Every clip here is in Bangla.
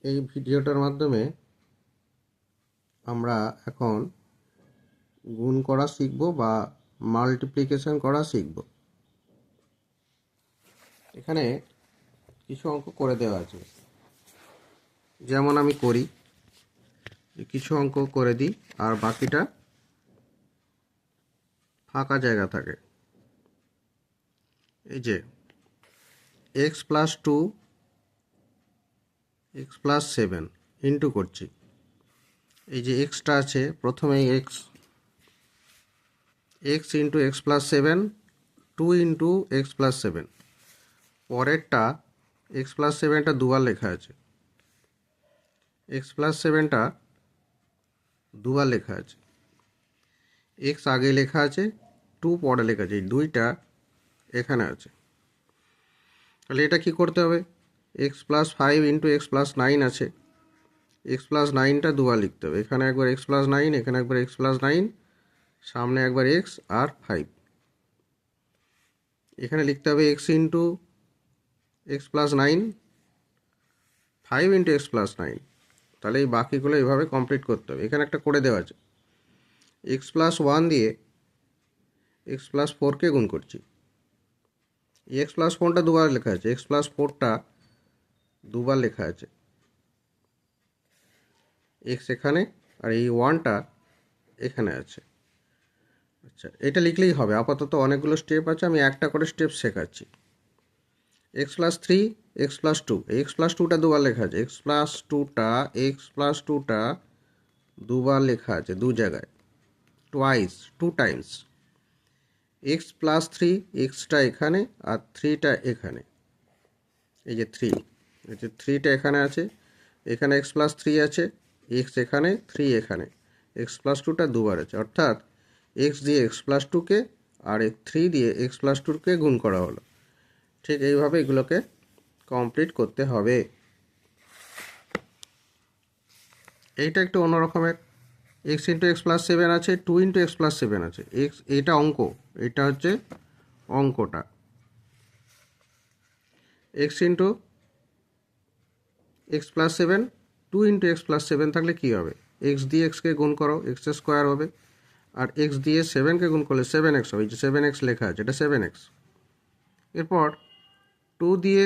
এই ভিডিওটার মাধ্যমে আমরা এখন গুণ করা শিখব বা মাল্টিপ্লিকেশন করা শিখব। এখানে কিছু অঙ্ক করে দেওয়া আছে, যেমন আমি করি, কিছু অঙ্ক করে দিই আর বাকিটা ফাঁকা জায়গা থাকে। এই যে x plus 2 x plus 7 into করছি। এই যে এক্সটা আছে, প্রথমে x x into x plus 7, 2 into x plus 7। পরেরটা এক্স প্লাস 7টা দুবার লেখা আছে, এক্স প্লাস 7টা দুবার লেখা আছে। এক্স আগে লেখা আছে, 2 পরে লেখা আছে, এই দুইটা এখানে আছে। তাহলে এটা কি করতে হবে? X plus 5 into x plus 9 আছে, এক্স প্লাস 9টা দুবার লিখতে হবে। এখানে একবার এক্স প্লাস 9, এখানে একবার এক্স প্লাস 9, সামনে একবার এক্স আর 5। এখানে লিখতে হবে x into x plus 9, 5 into x plus 9। তাহলে এই বাকিগুলো এইভাবে কমপ্লিট করতে হবে। এখানে একটা করে দেওয়া আছে, এক্স প্লাস 1 দিয়ে এক্স প্লাস 4কে গুণ করছি। এক্স প্লাস 4টা দুবার লেখা আছে, এক্স প্লাস 4টা দুবার লেখা আছে, এক্স এখানে আর এই 1টা এখানে আছে। আচ্ছা, এটা লিখলেই হবে। আপাতত অনেকগুলো স্টেপ আছে, আমি একটা করে স্টেপ শেখাচ্ছি। X plus 3 x plus 2, x plus 2টা দুবার লেখা আছে, এক্স প্লাস 2টা দুবার লেখা আছে, দু জায়গায়, twice, 2 Times. X plus 3, extra এখানে আর 3টা এখানে। এই যে 3, এই যে 3টা এখানে আছে, এখানে এক্স প্লাস 3 আছে, এক্স এখানে, 3 এখানে, এক্স প্লাস 2টা দুবার আছে, অর্থাৎ এক্স দিয়ে এক্স প্লাস 2কে আর 3 দিয়ে এক্স প্লাস 2কে গুণ করা হলো। ঠিক এইভাবে এগুলোকে কমপ্লিট করতে হবে। এইটা একটু অন্য রকমের। এক্স ইন্টু এক্স প্লাস 7 আছে, 2 ইন্টু এক্স প্লাস 7 আছে। এক্স, এইটা অঙ্ক, এটা হচ্ছে অঙ্কটা। X into x plus 7, 2 into x plus 7 থাকলে কী হবে? এক্স দিয়ে এক্সকে গুণ করো, এক্স স্কোয়ার হবে, আর এক্স দিয়ে 7কে গুণ করলে 7x হবে। এই যে 7x লেখা আছে, এটা 7x। এরপর 2 দিয়ে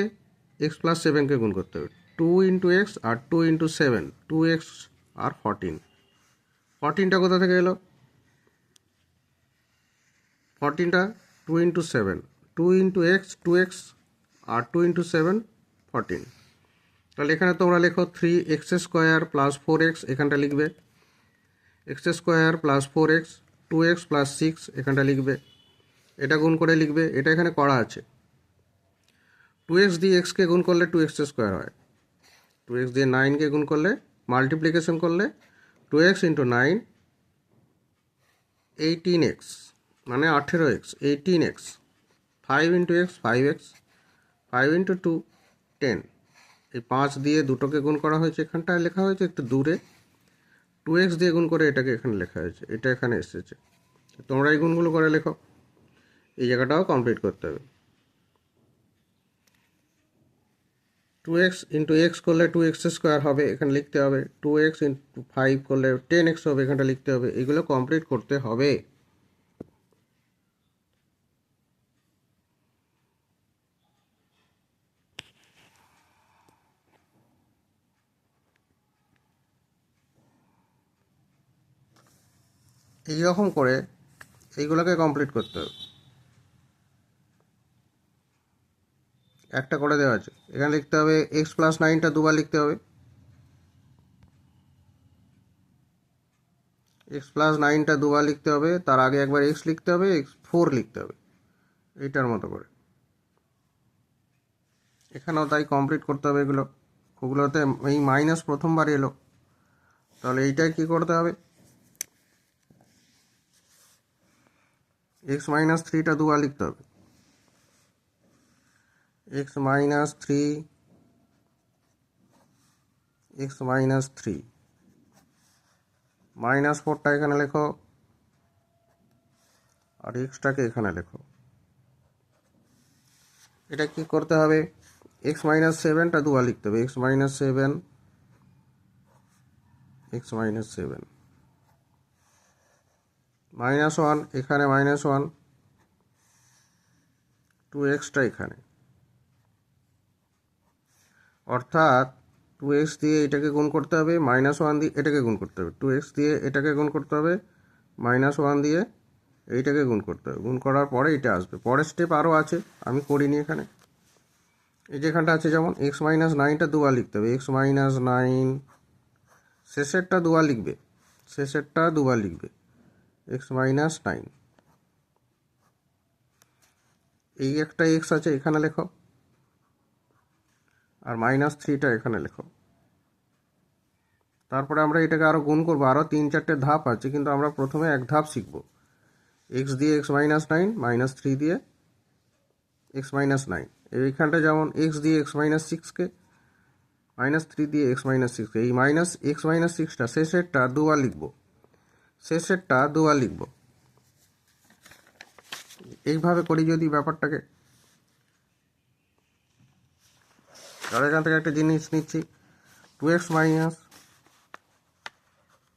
এক্স প্লাস 7কে গুণ করতে হবে, 2 ইন্টু এক্স আর 2 ইন্টু 7, 2x আর 14। 14টা কোথা থেকে এলো? 14টা 2 ইন্টু 7, 2 ইন্টু এক্স 2x আর 2 ইন্টু 7 14। তাহলে এখানে তোমরা লেখো 3x স্কোয়ার প্লাস 4x, এখানটা লিখবে x square plus 4x, 2x plus 6 এখানটা লিখবে, এটা গুণ করে লিখবে, এটা এখানে করা আছে। 2x দিয়ে এক্সকে গুণ করলে 2x স্কোয়ার হয়, 2x দিয়ে 9কে গুণ করলে, মাল্টিপ্লিকেশন করলে 2x ইন্টু 9 18x, মানে 18x, 18x। 5 into x 5x, 5 into 2 10। এই 5 দিয়ে দুটোকে গুণ করা হয়েছে, এখানটায় লেখা হয়েছে একটু দূরে, 2x দিয়ে গুণ করে এটাকে এখানে লেখা হয়েছে, এটা এখানে এসেছে। তোমরা এই গুণগুলো করে লেখো, এই জায়গাটাও কমপ্লিট করতে হবে। 2x ইন্টু এক্স করলে 2x স্কোয়ার হবে, এখানে লিখতে হবে। 2x ইন্টু 5 করলে 10x হবে, এখানটা লিখতে হবে। এগুলো কমপ্লিট করতে হবে। এইরকম করে এইগুলোকে কমপ্লিট করতে হবে। একটা করে দেওয়া আছে, এখানে লিখতে হবে এক্স প্লাস 9টা দুবার লিখতে হবে, এক্স প্লাস 9টা দুবার লিখতে হবে, তার আগে একবার এক্স লিখতে হবে, এক্স 4 লিখতে হবে, এইটার মতো করে। এখানেও তাই কমপ্লিট করতে হবে এগুলো। ওগুলোতে এই মাইনাস প্রথমবার এলো, তাহলে এইটাই কি করতে হবে? এক্স মাইনাস 3টা দুবার লিখতে হবে, x minus 3, x minus 3, minus 4টা এখানে লেখো আর এক্সটাকে এখানে লেখো। এটা কি করতে হবে? এক্স মাইনাস 7টা দুবার লিখতে হবে, এক্স মাইনাস 7, এক্স মাইনাস 7 -1 এখানে -1 2xটা এখানে, অর্থাৎ 2x দিয়ে এটাকে গুণ করতে হবে, -1 দিয়ে এটাকে গুণ করতে হবে, 2x দিয়ে এটাকে গুণ করতে হবে, -1 দিয়ে এইটাকে গুণ করতে হবে, গুণ করার পরে এটা আসবে। পরের স্টেপ আরও আছে, আমি করিনি এখানে। এই যেখানটা আছে যেমন x মাইনাস 9টা দুবার লিখতে হবে, x মাইনাস 9, শেষেরটা দুবার লিখবে, শেষেরটা দুবার লিখবে, x মাইনাস 9। এই একটা x আছে এখানে লেখো, আর -3টা এখানে লেখো। তারপরে আমরা এটাকে আরও গুণ করবো, আরও 3-4টে ধাপ আছে, কিন্তু আমরা প্রথমে এক ধাপ শিখব। x দিয়ে x মাইনাস 9, -3 দিয়ে x মাইনাস 9। এইখানটা যেমন x দিয়ে x মাইনাস 6কে, -3 দিয়ে x মাইনাস 6কে, এই x মাইনাস 6টা শেষেরটা দুবার লিখব, শেষেরটা দুবার লিখব। এইভাবে করি যদি ব্যাপারটাকে, তাহলে এখান থেকে একটা জিনিস নিচ্ছি, 2x minus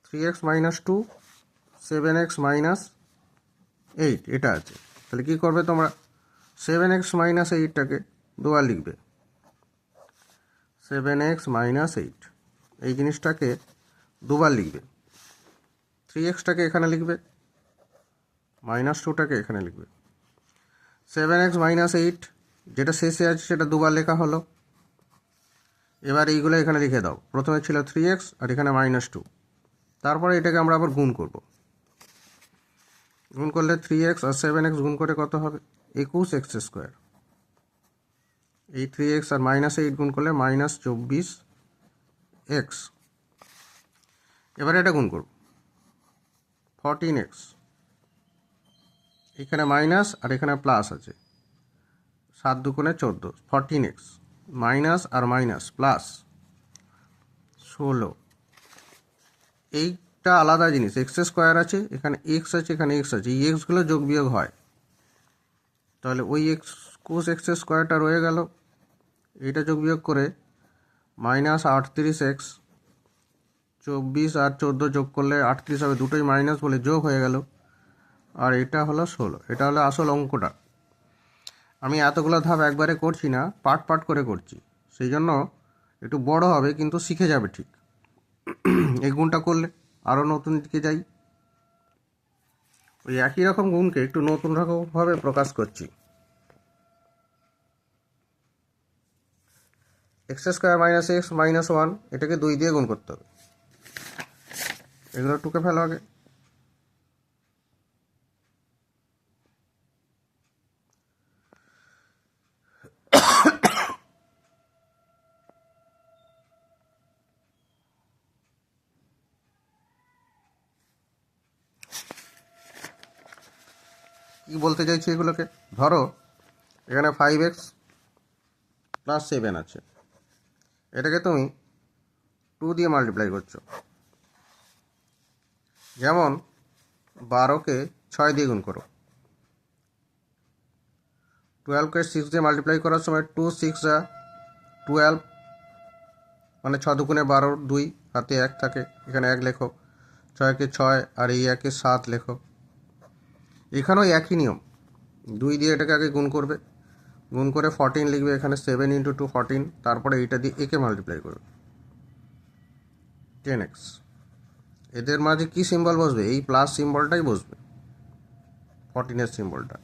3x minus 2, 7x minus 8 এটা আছে। তাহলে কী করবে তোমরা, 7x মাইনাস 8টাকে দুবার লিখবে, 7x মাইনাস 8 এই জিনিসটাকে দুবার লিখবে। 3xটাকে এখানে লিখবে, -2টাকে এখানে লিখবে। 7x মাইনাস 8 যেটা শেষে আছে সেটা দুবার লেখা হলো। এবার এইগুলো এখানে লিখে দাও, প্রথমে ছিল 3x আর এখানে -2, তারপরে এটাকে আমরা আবার গুণ করব। গুণ করলে 3x আর 7x গুণ করে কত হবে, 21x²। এই 3x আর -8 গুণ করলে -24x। এবারে এটা গুণ করব, 14x, এখানে মাইনাস আর এখানে প্লাস আছে, 7 দুগুণে 14, 14x মাইনাস আর মাইনাস প্লাস 16। এইটা আলাদা জিনিস, x² আছে, এখানে x আছে, এখানে x আছে, এই xগুলো যোগ বিয়োগ হয়, তাহলে ওই cos x² রয়ে গেল। এইটা যোগ বিয়োগ করে -38x, 24 আর 14 যোগ করলে 38 হবে, দুটোই মাইনাস বলে যোগ হয়ে গেল, আর এটা হলো 16। এটা হলো আসল অঙ্কটা। আমি এতগুলো ধাপ একবারে করছি না, পার্ট পার্ট করে করছি, সেই জন্য একটু বড় হবে, কিন্তু শিখে যাবে ঠিক। এই গুণটা করলে আরও নতুন দিকে যাই, ওই একই রকম গুণকে একটু নতুন রকমভাবে প্রকাশ করছি। x² মাইনাস x মাইনাস 1 এটাকে 2 দিয়ে গুণ করতে হবে। এগুলো টুকে ফেলো আগে। কি বলতে চাইছি এগুলোকে, ধরো এখানে 5x প্লাস 7 আছে, এটাকে তুমি 2 দিয়ে মাল্টিপ্লাই করছো। যেমন 12কে 6 দিয়ে গুণ করো, 12কে 6 দিয়ে মাল্টিপ্লাই করার সময় 2 6 12, মানে 6 দুগুণে 12, 2 হাতে 1 থাকে, এখানে 1 লেখো, 6কে 6 আর এই 1কে 7 লেখো। এখানেও একই নিয়ম, 2 দিয়ে এটাকে আগে গুণ করবে, গুণ করে 14 লিখবে, এখানে 7 × 2 14, তারপরে এইটা দিয়ে একে মাল্টিপ্লাই করবে, 10x। এদের মাঝে কি সিম্বল বসবে, এই প্লাস সিম্বলটাই বসবে, 14-এর সিম্বলটা।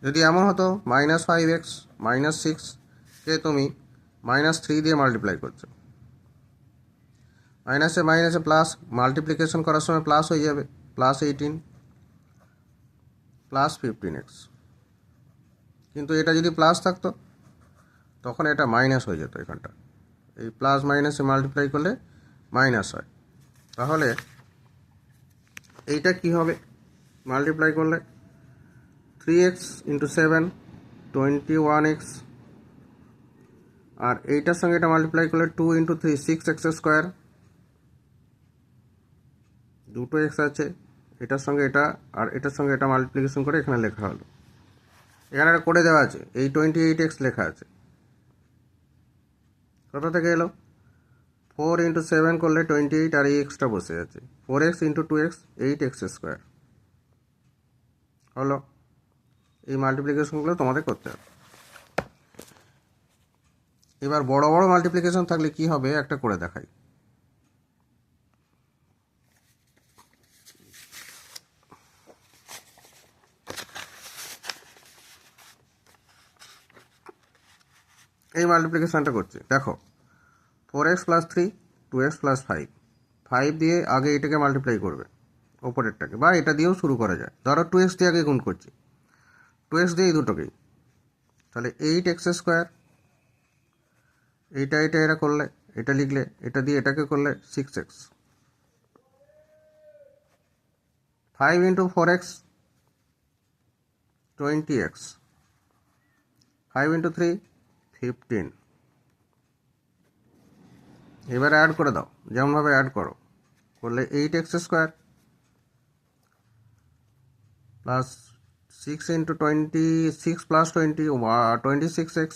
যদি এমন হতো -5x -6কে তুমি -3 দিয়ে মাল্টিপ্লাই করছো, মাইনাসে মাইনাসে প্লাস, মাল্টিপ্লিকেশন করার সময় প্লাস হয়ে যাবে, +18 +15x। কিন্তু এটা যদি প্লাস থাকতো তখন এটা মাইনাস হয়ে যেত, এখানটা এই প্লাস মাইনাসে মাল্টিপ্লাই করলে মাইনাস হয়। তাহলে এইটা কি হবে, মাল্টিপ্লাই করলে 3x × 7 21x, আর এইটার সঙ্গে এটা মাল্টিপ্লাই করলে 2 × 3 6x², দুটো এক্স আছে, এটার সঙ্গে এটা আর এটার সঙ্গে এটা মাল্টিপ্লিকেশন করে এখানে লেখা হলো। এখানে একটা করে দেওয়া আছে, এই 28x লেখা আছে, কোথা থেকে এলো, 4 × 7 করলে 28 আর এই এক্সটা বসে আছে 4x × 2x 8x স্কোয়ার হলো। এই মাল্টিপ্লিকেশনগুলো তোমাদের করতে হবে। এবার বড় বড় মাল্টিপ্লিকেশন থাকলে কি হবে একটা করে দেখাই। এই মাল্টিপ্লিকেশনটা করছি, দেখো 4x + 3 2x + 5 5 দিয়ে আগে এটাকে মাল্টিপ্লাই করবে ওপরেরটাকে, বা এটা দিয়েও শুরু করা যায়। ধরো 2x দিয়ে আগে গুণ করছি, 2x দিয়ে এই দুটোকেই, তাহলে 8x স্কোয়ার, এটা এরা করলে এটা লিখলে, এটা দিয়ে এটাকে করলে 6x, 5 × 4x 20x, 5 × 3 15। এবার অ্যাড করে দাও, যেমনভাবে অ্যাড করলে 8x স্কোয়ার প্লাস 6 × 26 + 20 26x,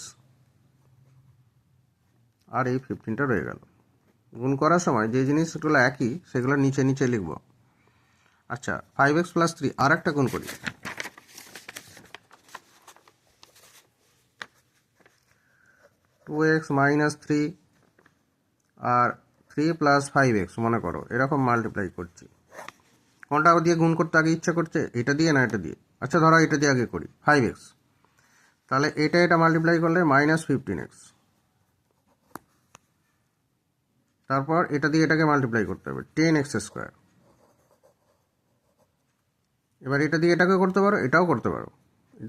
আর এই 15টা রয়ে গেল। গুণ করার সময় যে জিনিসগুলো একই সেগুলো নিচে নিচে লিখব। আচ্ছা 5x + 3 আর একটা গুণ করি, 2x - 3 আর 3 + 5x মনে করো এরকম মাল্টিপ্লাই করছি। কোনটা দিয়ে গুণ করতে আগে ইচ্ছা করছে, এটা দিয়ে না এটা দিয়ে? আচ্ছা ধরো এটা দিয়ে আগে করি 5x, তাহলে এটা মাল্টিপ্লাই করলে -15x, তারপর এটা দিয়ে এটাকে মাল্টিপ্লাই করতে হবে 10x স্কোয়ার। এবার এটা দিয়ে এটাকে করতে পারো, এটাও করতে পারো।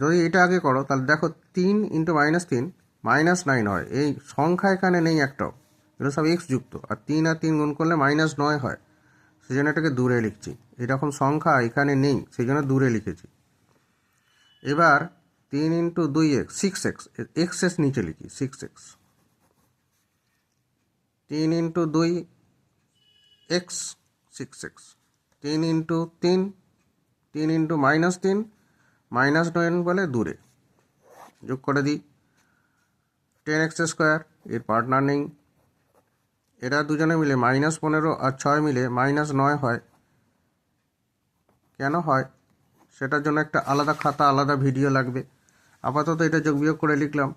যদি এটা আগে করো তাহলে দেখো 3 × -3 -9 হয়। এই সংখ্যা এখানে নেই একটাও, এগুলো সব x যুক্ত, আর 3 আর 3 গুণ করলে -9 হয়, সেই জন্য এটাকে দূরে লিখছি। এরকম সংখ্যা এখানে নেই, সেই জন্য দূরে লিখেছি। এবার 3 × 2x 6x, এক্সেস নিচে লিখি 6x, 3 × 2x 6x, 3 × 3 3 × -3 -9 বলে দূরে যোগ করে দিই 10x স্কোয়ার। এর পার্টনার নেই, এরা দুজনে মিলে -15 আর 6 মিলে -9 হয়। কেন হয় সেটার জন্য একটা আলাদা খাতা, আলাদা ভিডিও লাগবে। আপাতত এটা যোগ বিয়োগ করে লিখলাম।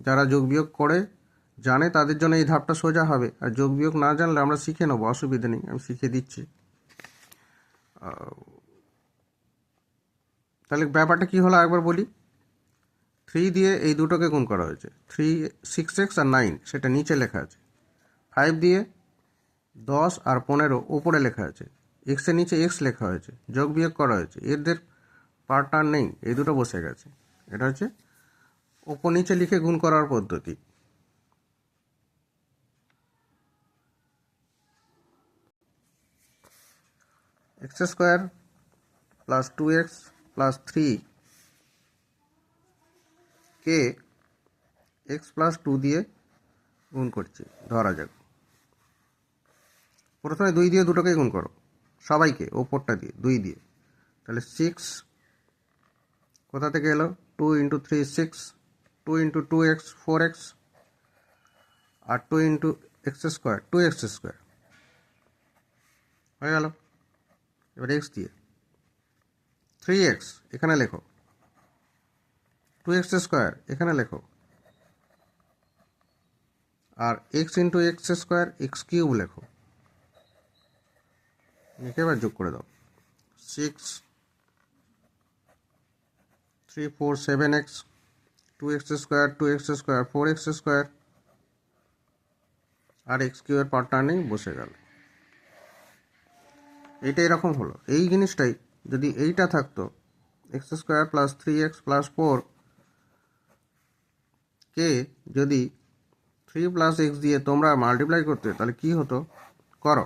যারা যোগ বিয়োগ করে জানে তাদের জন্য এই ধাপটা সোজা হবে, আর যোগ বিয়োগ না জানলে আমরা শিখে নেবো, অসুবিধা নেই, আমি শিখিয়ে দিচ্ছি। তাহলে ব্যাপারটা কি হলো একবার বলি। 3 দিয়ে এই দুটোকে গুণ করা হয়েছে, 3 6x আর 9 সেটা নিচে লেখা আছে। 5 দিয়ে 10 আর 15 ওপরে লেখা আছে, এক্সের নিচে এক্স লেখা হয়েছে, যোগ বিয়োগ করা হয়েছে, এদের পার্টনার নেই, এই দুটো বসে গেছে। এটা হচ্ছে ওপর নিচে লিখে গুণ করার পদ্ধতি। x² + 2x + 3 কে x + 2 দিয়ে গুণ করছি ধরা যাক। প্রথমে 2 দিয়ে দুটোকেই গুণ করো, সবাইকে, ওপরটা দিয়ে 2 দিয়ে, তাহলে 6 কোথা থেকে এলো, 2 × 3 6, 2 × 2x 4x, আর 2 × x² 2x স্কোয়ার হয়ে গেল। এবার x দিয়ে 3x এখানে লেখো, 2x স্কোয়ার এখানে লেখো, আর x × x² x³ লেখো, লিখে এবার যোগ করে দাও 6 3 4 7x, 2x square 4x square, আর x³ এর পার্টনার নেই, বসে গেল। এইটা এরকম হলো। এই জিনিসটাই যদি এইটা থাকতো x² + 3x + 4 কে যদি 3 + x দিয়ে তোমরা মাল্টিপ্লাই করতে, তাহলে কি হতো করো।